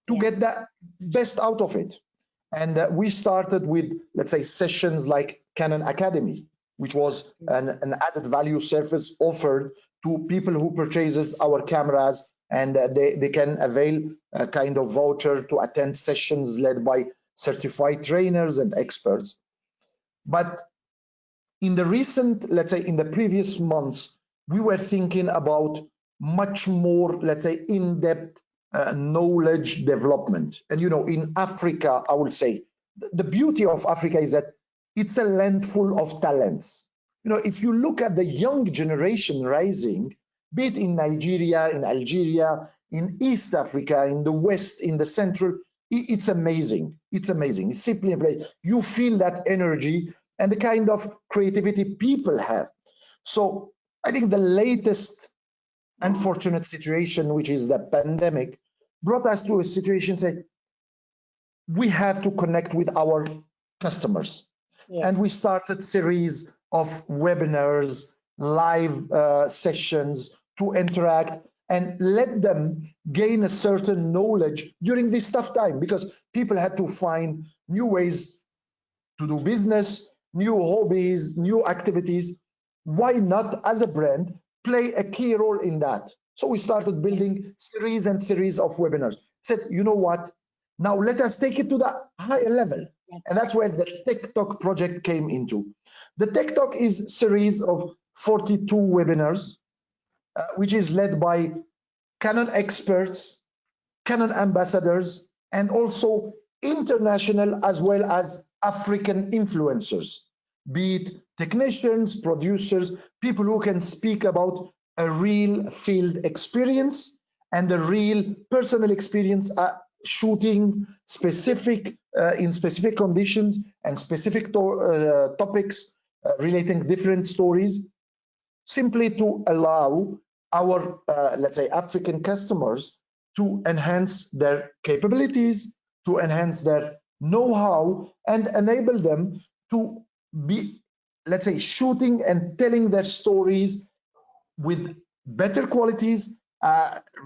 to get the best out of it. And we started with, let's say, sessions like Canon Academy, which was an added value service offered to people who purchases our cameras, and they can avail a kind of voucher to attend sessions led by certified trainers and experts. But in the recent, let's say, in the previous months, we were thinking about much more, let's say, in-depth knowledge development. And, in Africa, I will say, the beauty of Africa is that it's a land full of talents. If you look at the young generation rising, be it in Nigeria, in Algeria, in East Africa, in the West, in the Central, it's amazing. It's amazing. It's simply amazing. You feel that energy and the kind of creativity people have. So I think the latest unfortunate situation, which is the pandemic, brought us to a situation say we have to connect with our customers. And we started series of webinars, live sessions to interact and let them gain a certain knowledge during this tough time, because people had to find new ways to do business, new hobbies, new activities. Why not, as a brand, play a key role in that? So we started building series and series of webinars. Said, you know what? Now let us take it to the higher level. And that's where the Tech Talk project came into. The Tech Talk is a series of 42 webinars, which is led by Canon experts, Canon ambassadors, and also international as well as African influencers, be it technicians, producers, people who can speak about a real field experience and a real personal experience shooting specific in specific conditions and specific topics relating different stories, simply to allow our let's say African customers to enhance their capabilities, to enhance their know-how, and enable them to be, let's say, shooting and telling their stories with better qualities,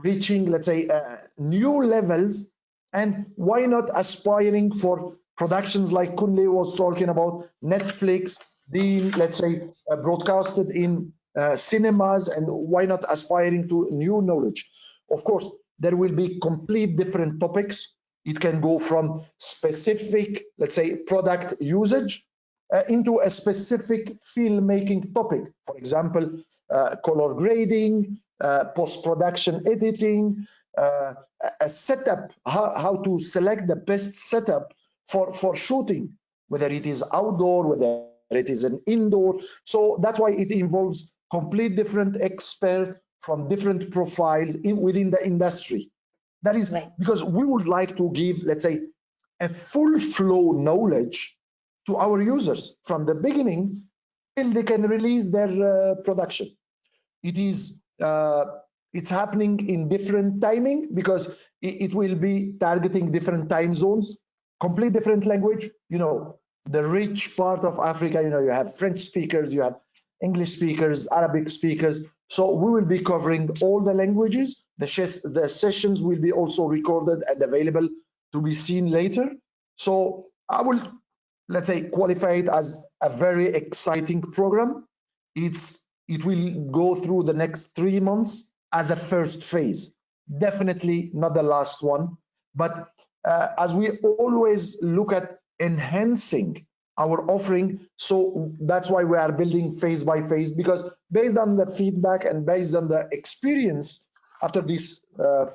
reaching, let's say, new levels. And why not aspiring for productions like Kunle was talking about, Netflix being, let's say, broadcasted in cinemas, and why not aspiring to new knowledge? Of course, there will be complete different topics. It can go from specific, let's say, product usage into a specific filmmaking topic. For example, color grading, post-production editing, a setup, how to select the best setup for shooting, whether it is outdoor, whether it is an indoor. So that's why it involves complete different expert from different profiles within the industry. That is Right. because we would like to give, let's say, a full flow knowledge to our users from the beginning till they can release their production. It is it's happening in different timing because it will be targeting different time zones, complete different language. You know, the rich part of Africa, you know, you have French speakers, you have English speakers, Arabic speakers. So we will be covering all the languages. The sessions will be also recorded and available to be seen later. So I will, let's say, qualify it as a very exciting program. It will go through the next 3 months as a first phase. Definitely not the last one. But as we always look at enhancing our offering, so that's why we are building phase by phase, because based on the feedback and based on the experience after this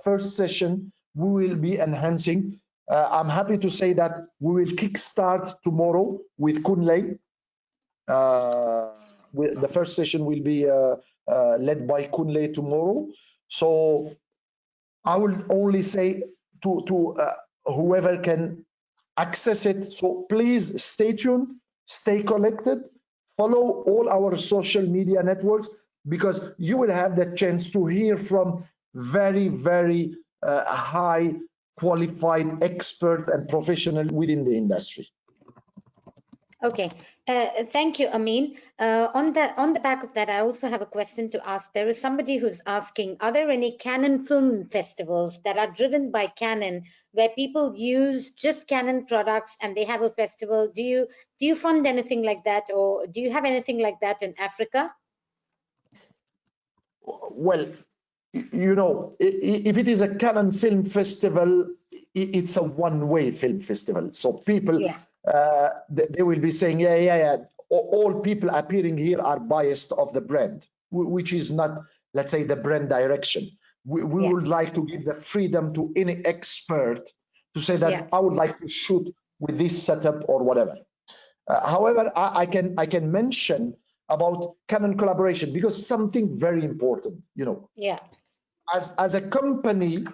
first session, we will be enhancing. I'm happy to say that we will kickstart tomorrow with Kunle. The first session will be led by Kunle tomorrow. So I will only say to whoever can access it, so please stay tuned, stay connected, follow all our social media networks, because you will have the chance to hear from very, very high qualified expert and professional within the industry. Okay, thank you, Amin. On the back of that, I also have a question to ask. There is somebody who's asking, are there any Canon film festivals that are driven by Canon, where people use just Canon products and they have a festival? Do you fund anything like that, or do you have anything like that in Africa? Well, you know, if it is a Canon film festival, it's a one-way film festival. So people, Yeah. they will be saying, yeah. All people appearing here are biased of the brand, which is not, let's say, the brand direction. We would like to give the freedom to any expert to say that I would like to shoot with this setup or whatever. However, I can mention about Canon collaboration, because something very important, you know. Yeah. As a company,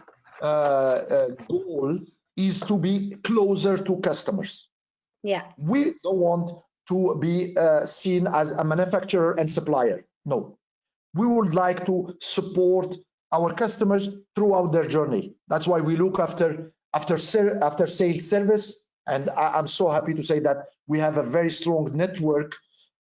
goal is to be closer to customers. Yeah. We don't want to be seen as a manufacturer and supplier. No, we would like to support our customers throughout their journey. That's why we look after sales service, and I'm so happy to say that we have a very strong network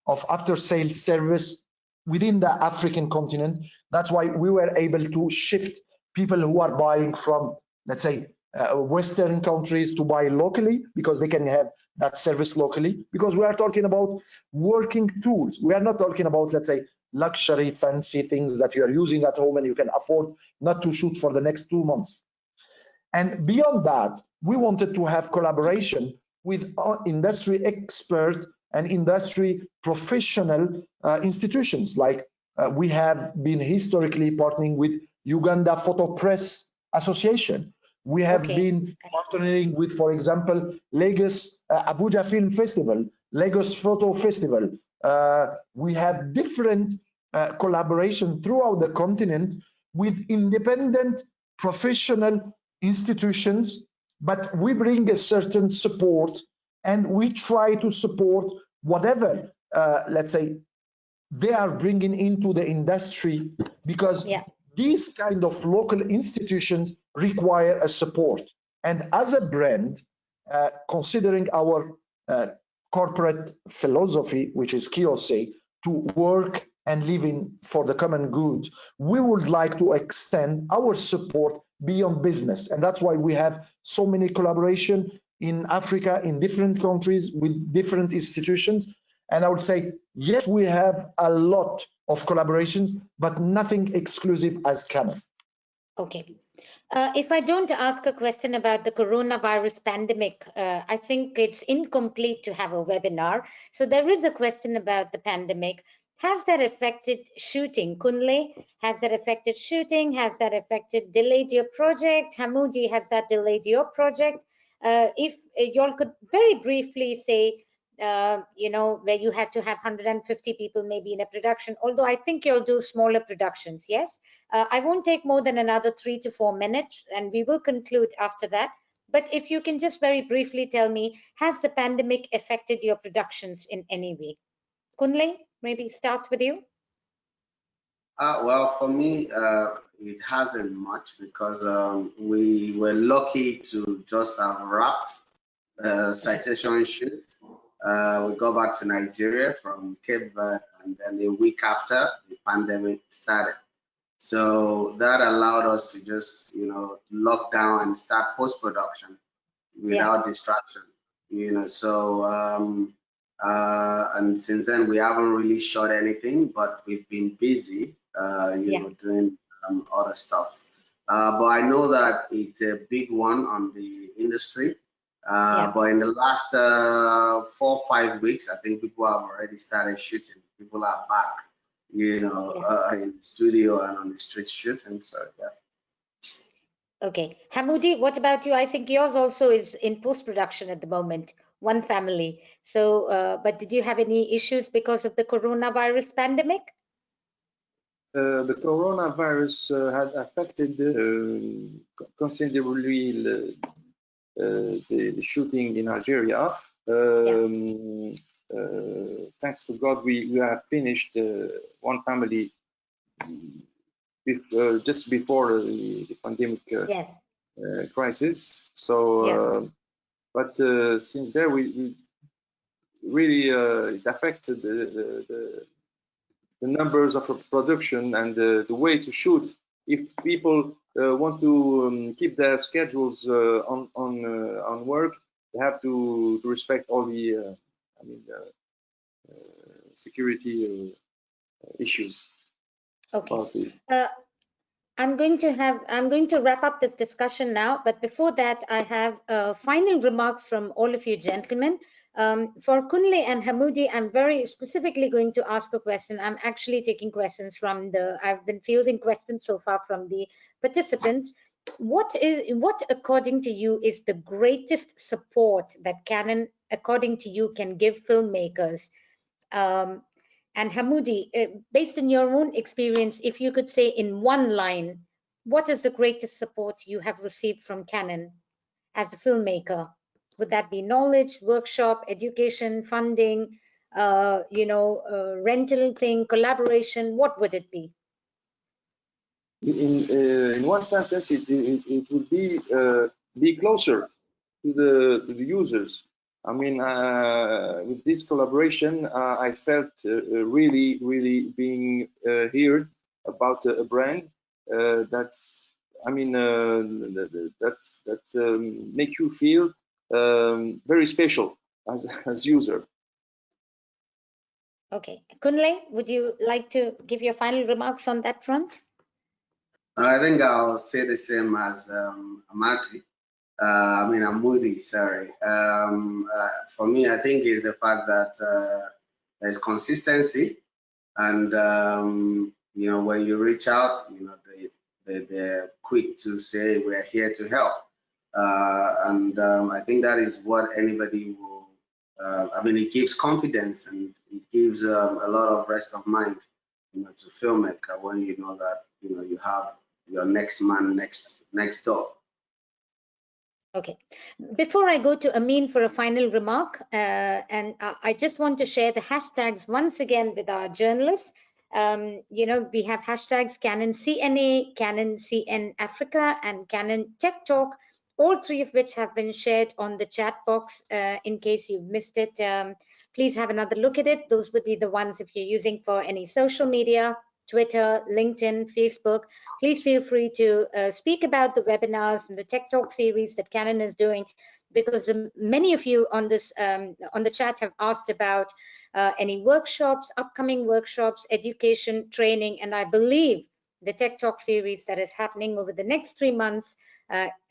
of after sales service within the African continent. That's why we were able to shift people who are buying from, let's say, Western countries to buy locally, because they can have that service locally, because we are talking about working tools. We are not talking about, let's say, luxury fancy things that you are using at home and you can afford not to shoot for the next 2 months. And beyond that, we wanted to have collaboration with industry expert and industry professional institutions. Like we have been historically partnering with Uganda Photo Press Association. We have been partnering with, for example, Lagos Abuja Film Festival, Lagos Photo Festival. We have different collaboration throughout the continent with independent professional institutions, but we bring a certain support and we try to support whatever, let's say, they are bringing into the industry, because these kind of local institutions require a support. And as a brand, considering our corporate philosophy, which is Kiyosei, to work and live in for the common good, we would like to extend our support beyond business. And that's why we have so many collaboration in Africa, in different countries with different institutions. And I would say, yes, we have a lot of collaborations, but nothing exclusive as Canon. Okay. If I don't ask a question about the coronavirus pandemic, I think it's incomplete to have a webinar. So there is a question about the pandemic. Has that affected shooting? Kunle, has that affected shooting? Has that delayed your project? Hamoudi, has that delayed your project? If y'all could very briefly say you know, where you had to have 150 people maybe in a production, although I think you'll do smaller productions, yes? I won't take more than another 3 to 4 minutes, and we will conclude after that. But if you can just very briefly tell me, has the pandemic affected your productions in any way? Kunle, maybe start with you. Well, for me, it hasn't much because we were lucky to just have wrapped citation shoot. We go back to Nigeria from Cape Verde, and then a week after the pandemic started. So that allowed us to just, lock down and start post-production without distraction, So, and since then we haven't really shot anything, but we've been busy, doing other stuff. But I know that it's a big one on the industry. But in the last 4 or 5 weeks, I think people have already started shooting. People are back, in the studio and on the street shooting. So yeah. Okay, Hamoudi, what about you? I think yours also is in post-production at the moment, one family. So, but did you have any issues because of the coronavirus pandemic? The coronavirus had affected considerably the shooting in Algeria. Thanks to God, we have finished one family just before the pandemic crisis. So, but since there, we really it affected the numbers of production and the way to shoot. If people want to keep their schedules on work, they have to respect all the security issues. Okay. I'm going to wrap up this discussion now, but before that, I have final remarks from all of you gentlemen. For Kunle and Hamoudi, I'm very specifically going to ask a question. I'm actually taking questions from I've been fielding questions so far from the participants. What according to you is the greatest support that Canon, according to you, can give filmmakers? And Hamoudi, based on your own experience, if you could say in one line, what is the greatest support you have received from Canon as a filmmaker? Would that be knowledge, workshop, education, funding, rental thing, collaboration? What would it be? In one sentence, it would be closer to the users. I mean, with this collaboration, I felt really being heard about a brand that's, I mean, that make you feel very special as user. Okay, Kunle, would you like to give your final remarks on that front? I think I'll say the same as Amati. I'm Moody, sorry. For me, I think it's the fact that there's consistency, and when you reach out, they're quick to say we're here to help, and I think that is what anybody will. It gives confidence and it gives a lot of rest of mind, to filmmaker when you know that you have your next man next door. Okay, before I go to Amin for a final remark, and I just want to share the hashtags once again with our journalists. We have hashtags Canon CNA, Canon CN Africa, and Canon Tech Talk, all three of which have been shared on the chat box. In case you've missed it, please have another look at it. Those would be the ones if you're using for any social media, Twitter, LinkedIn, Facebook. Please feel free to speak about the webinars and the Tech Talk series that Canon is doing, because many of you on this on the chat have asked about any workshops, upcoming workshops, education, training, and I believe the Tech Talk series that is happening over the next 3 months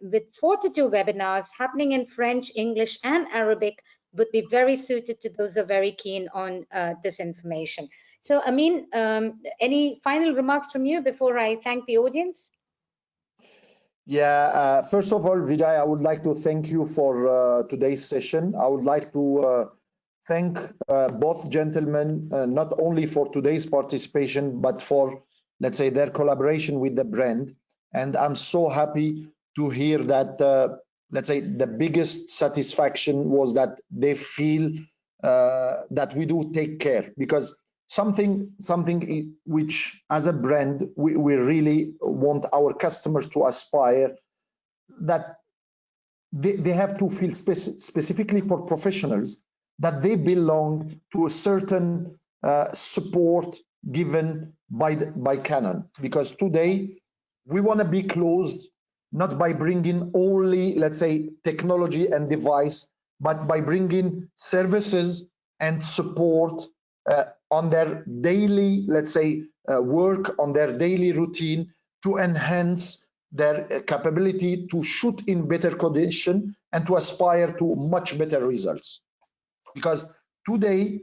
with 42 webinars happening in French, English, and Arabic would be very suited to those who are very keen on this information. So, Amin, any final remarks from you before I thank the audience? Yeah, first of all, Vijay, I would like to thank you for today's session. I would like to thank both gentlemen, not only for today's participation, but for, let's say, their collaboration with the brand. And I'm so happy to hear that, let's say, the biggest satisfaction was that they feel that we do take care, because something which as a brand we really want our customers to aspire, that they have to feel specifically for professionals that they belong to a certain support given by Canon. Because today we want to be close, not by bringing only, let's say, technology and device, but by bringing services and support on their daily, let's say, work, on their daily routine, to enhance their capability to shoot in better condition and to aspire to much better results. Because today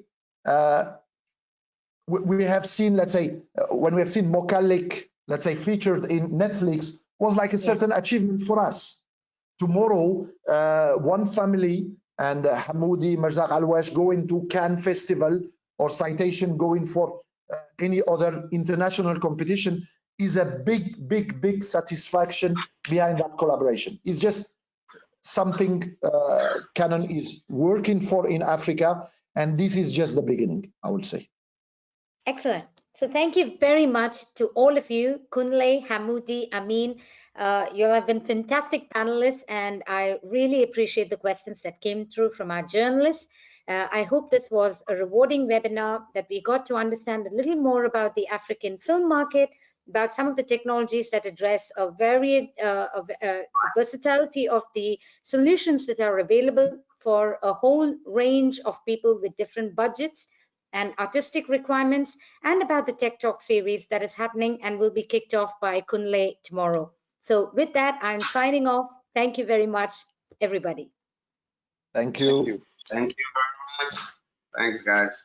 we have seen, let's say, when we have seen Mokalik, let's say, featured in Netflix, was like a certain achievement for us. Tomorrow, one family and Hamoudi, Mirzaq Alwash going to Cannes Festival, or Citation going for any other international competition, is a big satisfaction behind that collaboration. It's just something Canon is working for in Africa, and this is just the beginning, I would say. Excellent. So thank you very much to all of you, Kunle, Hamoudi, Amin. You have been fantastic panelists, and I really appreciate the questions that came through from our journalists. I hope this was a rewarding webinar, that we got to understand a little more about the African film market, about some of the technologies that address a varied versatility of the solutions that are available for a whole range of people with different budgets and artistic requirements, and about the Tech Talk series that is happening and will be kicked off by Kunle tomorrow. So with that, I'm signing off. Thank you very much, everybody. Thank you. Thank you very much. Thanks, guys.